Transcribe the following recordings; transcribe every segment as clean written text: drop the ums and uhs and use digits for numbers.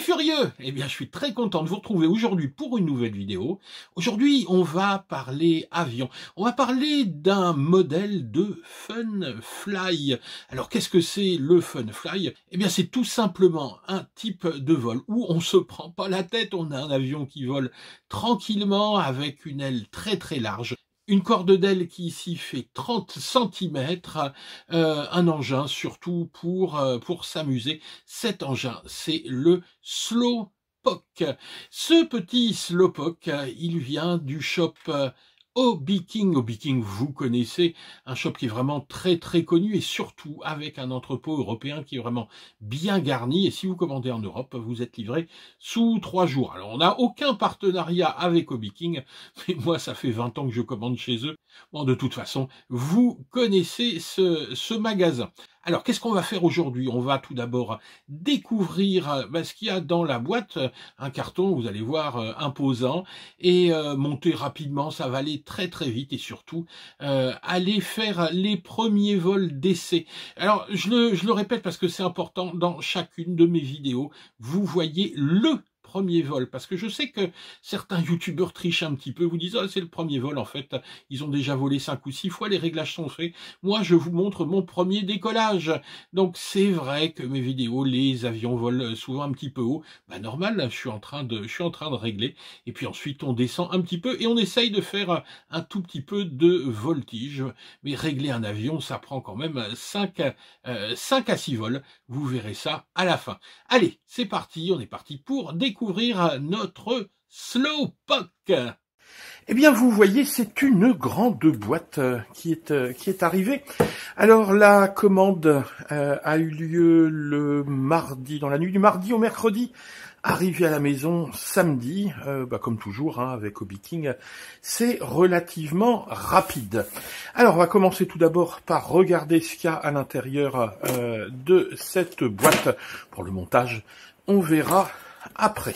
furieux! Eh bien, je suis très content de vous retrouver aujourd'hui pour une nouvelle vidéo. Aujourd'hui, on va parler avion. On va parler d'un modèle de Funfly. Alors, qu'est-ce que c'est le Funfly? Eh bien, c'est tout simplement un type de vol où on se prend pas la tête. On a un avion qui vole tranquillement avec une aile très très large. Une corde d'aile qui ici fait 30 cm, un engin surtout pour s'amuser. Cet engin, c'est le Slowpoke. Ce petit Slowpoke, il vient du shop Hobby King. Hobby King, vous connaissez, un shop qui est vraiment très très connu et surtout avec un entrepôt européen qui est vraiment bien garni. Et si vous commandez en Europe, vous êtes livré sous 3 jours. Alors on n'a aucun partenariat avec Hobby King, mais moi ça fait 20 ans que je commande chez eux. Bon, de toute façon, vous connaissez ce magasin. Alors, qu'est-ce qu'on va faire aujourd'hui? On va tout d'abord découvrir ce qu'il y a dans la boîte. Un carton, vous allez voir, imposant. Et monter rapidement, ça va aller très très vite. Et surtout, aller faire les premiers vols d'essai. Alors, je le répète parce que c'est important, dans chacune de mes vidéos, vous voyez le premier vol, parce que je sais que certains youtubeurs trichent un petit peu, vous disent, oh, c'est le premier vol, en fait, ils ont déjà volé 5 ou 6 fois, les réglages sont faits, moi je vous montre mon premier décollage. Donc c'est vrai que mes vidéos, les avions volent souvent un petit peu haut, normal, je suis en train de régler, et puis ensuite on descend un petit peu, et on essaye de faire un tout petit peu de voltige, mais régler un avion, ça prend quand même 5 à 6 vols, vous verrez ça à la fin. Allez, c'est parti, on est parti pour découvrir notre Slowpoke. Eh bien, vous voyez, c'est une grande boîte qui est arrivée. Alors, la commande a eu lieu le mardi, dans la nuit du mardi au mercredi. Arrivé à la maison samedi, comme toujours, avec Hobby King, c'est relativement rapide. Alors, on va commencer tout d'abord par regarder ce qu'il y a à l'intérieur de cette boîte. Pour le montage, on verra après.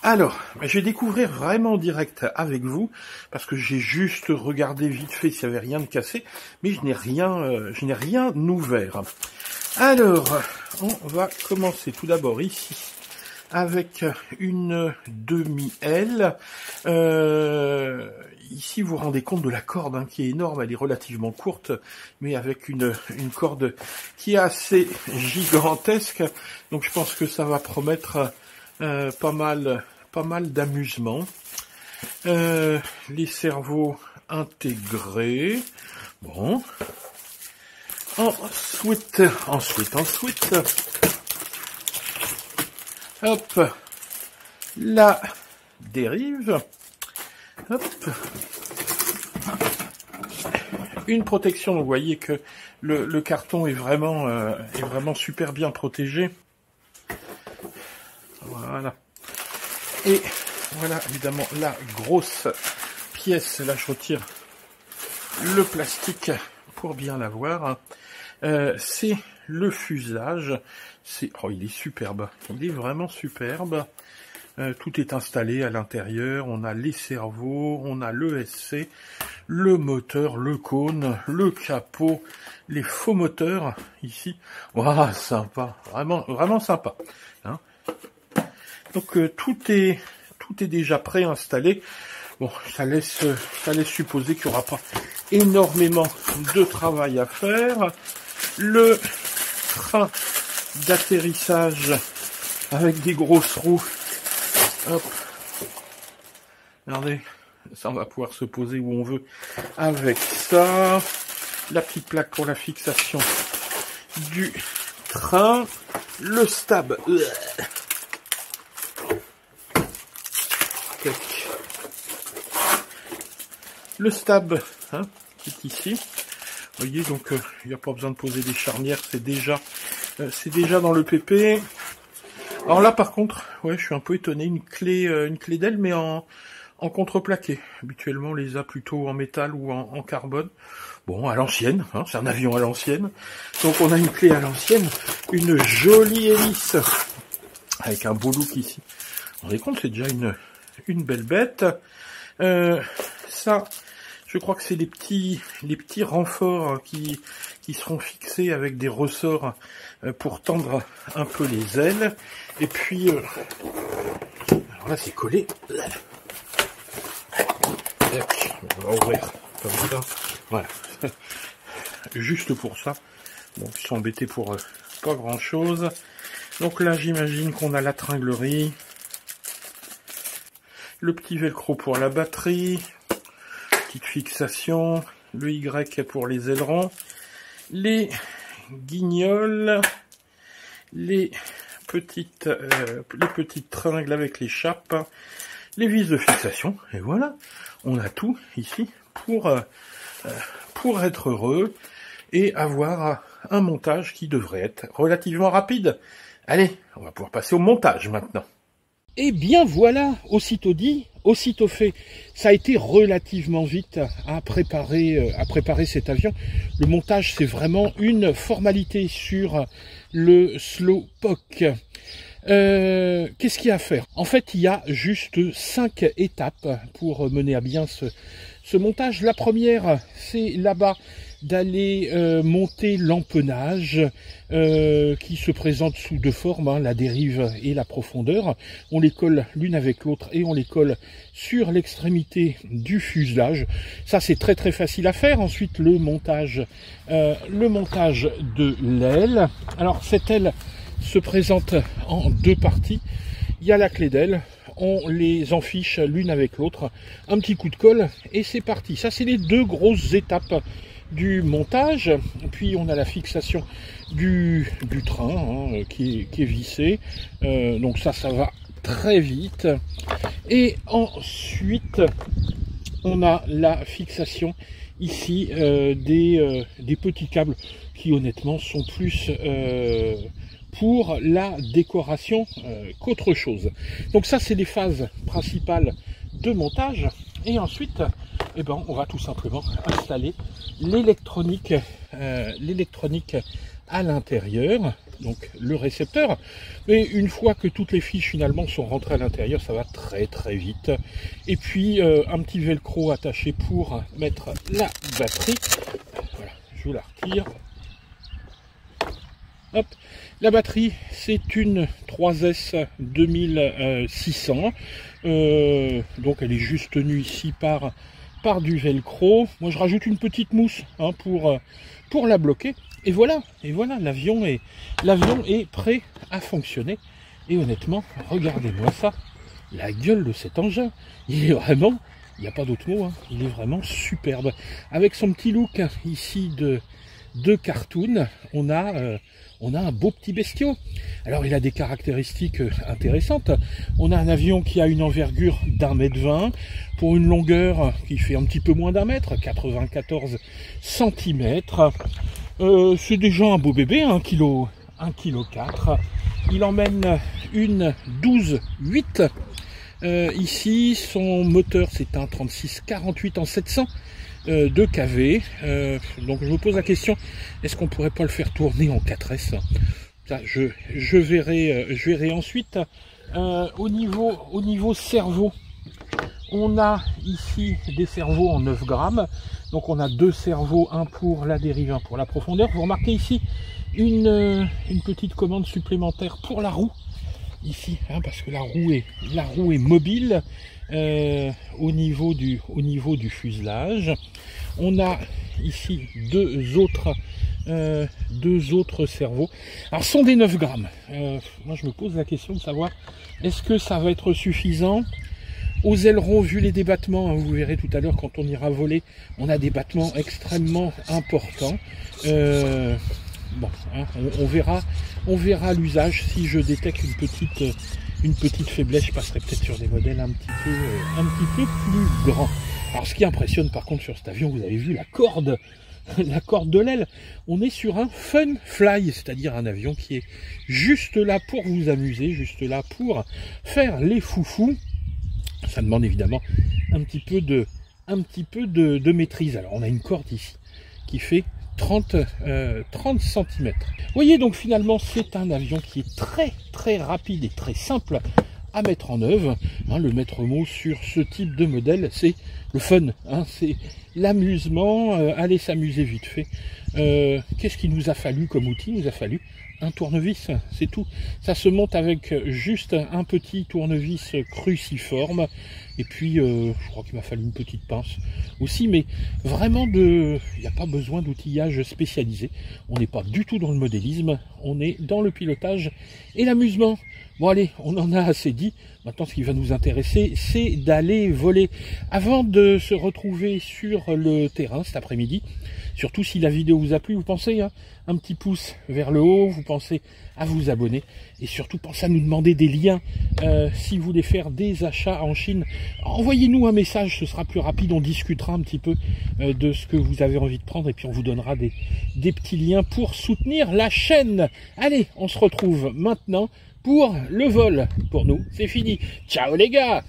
Alors, je vais découvrir vraiment en direct avec vous, parce que j'ai juste regardé vite fait s'il n'y avait rien de cassé, mais je n'ai rien ouvert. Alors, on va commencer tout d'abord ici, avec une demi-aile. Ici, vous vous rendez compte de la corde qui est énorme, elle est relativement courte, mais avec une corde qui est assez gigantesque. Donc je pense que ça va promettre pas mal d'amusement. Les cerveaux intégrés. Bon. Ensuite. Hop. La dérive. Hop. Une protection, vous voyez que le carton est vraiment super bien protégé. Voilà. Et voilà, évidemment, la grosse pièce. Là, je retire le plastique pour bien la voir. C'est le fuselage. Il est superbe. Il est vraiment superbe. Tout est installé à l'intérieur. On a les cerveaux, on a le SC, le moteur, le cône, le capot, les faux moteurs ici. Waouh, sympa. Vraiment sympa. Donc tout est déjà préinstallé. Bon, ça laisse supposer qu'il n'y aura pas énormément de travail à faire. Le train d'atterrissage avec des grosses roues. Hop. Regardez, ça on va pouvoir se poser où on veut avec ça. La petite plaque pour la fixation du train. Le stab. Le stab, qui est ici. Vous voyez, donc il n'y a pas besoin de poser des charnières, c'est déjà dans le PP. Alors là, par contre, je suis un peu étonné, une clé d'aile, mais en contreplaqué. Habituellement, on les a plutôt en métal ou en carbone. Bon, à l'ancienne, c'est un avion à l'ancienne. Donc on a une clé à l'ancienne, une jolie hélice avec un beau look ici. Vous vous rendez compte, c'est déjà une belle bête. Ça, Je crois que c'est les petits renforts qui seront fixés avec des ressorts pour tendre un peu les ailes. Et puis, alors là c'est collé. On va ouvrir comme ça. Voilà. Juste pour ça. Donc ils sont embêtés pour pas grand chose. Donc là j'imagine qu'on a la tringlerie. Le petit velcro pour la batterie. Petite fixation. Le Y pour les ailerons. Les guignols. Les petites tringles avec les chapes. Les vis de fixation. Et voilà. On a tout ici pour être heureux et avoir un montage qui devrait être relativement rapide. Allez, on va pouvoir passer au montage maintenant. Et bien voilà, aussitôt dit, aussitôt fait. Ça a été relativement vite à préparer cet avion. Le montage, c'est vraiment une formalité sur le Slowpoke. Qu'est-ce qu'il y a à faire? En fait, il y a juste 5 étapes pour mener à bien ce montage. La première, c'est là-bas d'aller monter l'empennage qui se présente sous deux formes, la dérive et la profondeur. On les colle l'une avec l'autre et on les colle sur l'extrémité du fuselage. Ça, c'est très très facile à faire. Ensuite, le montage de l'aile. Alors, cette aile se présente en deux parties. Il y a la clé d'aile, on les enfiche l'une avec l'autre, un petit coup de colle et c'est parti. Ça, c'est les deux grosses étapes du montage. Puis on a la fixation du train qui est vissé, donc ça va très vite. Et ensuite on a la fixation ici des petits câbles qui honnêtement sont plus pour la décoration qu'autre chose. Donc ça, c'est les phases principales de montage. Et ensuite, eh ben, on va tout simplement installer l'électronique à l'intérieur, donc le récepteur. Mais une fois que toutes les fiches finalement sont rentrées à l'intérieur, ça va très très vite. Et puis un petit velcro attaché pour mettre la batterie. Voilà, je vous la retire. Hop. La batterie, c'est une 3S 2600. Donc elle est juste tenue ici par du velcro. Moi je rajoute une petite mousse pour la bloquer. Et voilà, l'avion est prêt à fonctionner. Et honnêtement, regardez-moi ça, la gueule de cet engin. Il est vraiment, il n'y a pas d'autre mot, il est vraiment superbe. Avec son petit look ici de cartoon, on a un beau petit bestiau. Alors il a des caractéristiques intéressantes. On a un avion qui a une envergure d'1,20 m pour une longueur qui fait un petit peu moins d'1 mètre, 94 cm. C'est déjà un beau bébé, 1,4 kg. Il emmène une 12-8. Ici, son moteur, c'est un 36-48 en 700 de kV. Donc je me pose la question, est-ce qu'on pourrait pas le faire tourner en 4S? Ça, je verrai ensuite. Au niveau cerveau, on a ici des cerveaux en 9 grammes. Donc on a deux cerveaux, un pour la dérive, un pour la profondeur. Vous remarquez ici une petite commande supplémentaire pour la roue. Ici, parce que la roue est mobile au niveau du fuselage. On a ici deux autres cerveaux. Alors, ce sont des 9 grammes. Moi, je me pose la question de savoir, est-ce que ça va être suffisant? Aux ailerons, vu les débattements, vous verrez tout à l'heure quand on ira voler, on a des battements extrêmement importants. Bon, on verra l'usage. Si je détecte une petite faiblesse, je passerai peut-être sur des modèles un petit peu plus grands. Alors ce qui impressionne par contre sur cet avion, vous avez vu la corde de l'aile. On est sur un fun fly, c'est-à-dire un avion qui est juste là pour vous amuser, juste là pour faire les foufous. Ça demande évidemment un petit peu de maîtrise. Alors on a une corde ici qui fait 30 cm. Vous voyez, donc finalement c'est un avion qui est très très rapide et très simple à mettre en œuvre. Hein, le maître mot sur ce type de modèle, c'est le fun, hein, c'est l'amusement, aller s'amuser vite fait. Qu'est-ce qu'il nous a fallu comme outil? Il nous a fallu un tournevis, c'est tout. Ça se monte avec juste un petit tournevis cruciforme. Et puis, je crois qu'il m'a fallu une petite pince aussi. Mais vraiment, il n'y a pas besoin d'outillage spécialisé. On n'est pas du tout dans le modélisme. On est dans le pilotage et l'amusement. Bon allez, on en a assez dit. Maintenant, ce qui va nous intéresser, c'est d'aller voler. Avant de se retrouver sur le terrain cet après-midi, surtout si la vidéo vous a plu, vous pensez hein, un petit pouce vers le haut, vous pensez à vous abonner et surtout pensez à nous demander des liens si vous voulez faire des achats en Chine. Envoyez-nous un message, ce sera plus rapide, on discutera un petit peu de ce que vous avez envie de prendre et puis on vous donnera des petits liens pour soutenir la chaîne. Allez, on se retrouve maintenant pour le vol. Pour nous, c'est fini. Ciao les gars!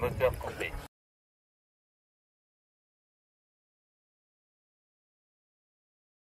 moteur coupé.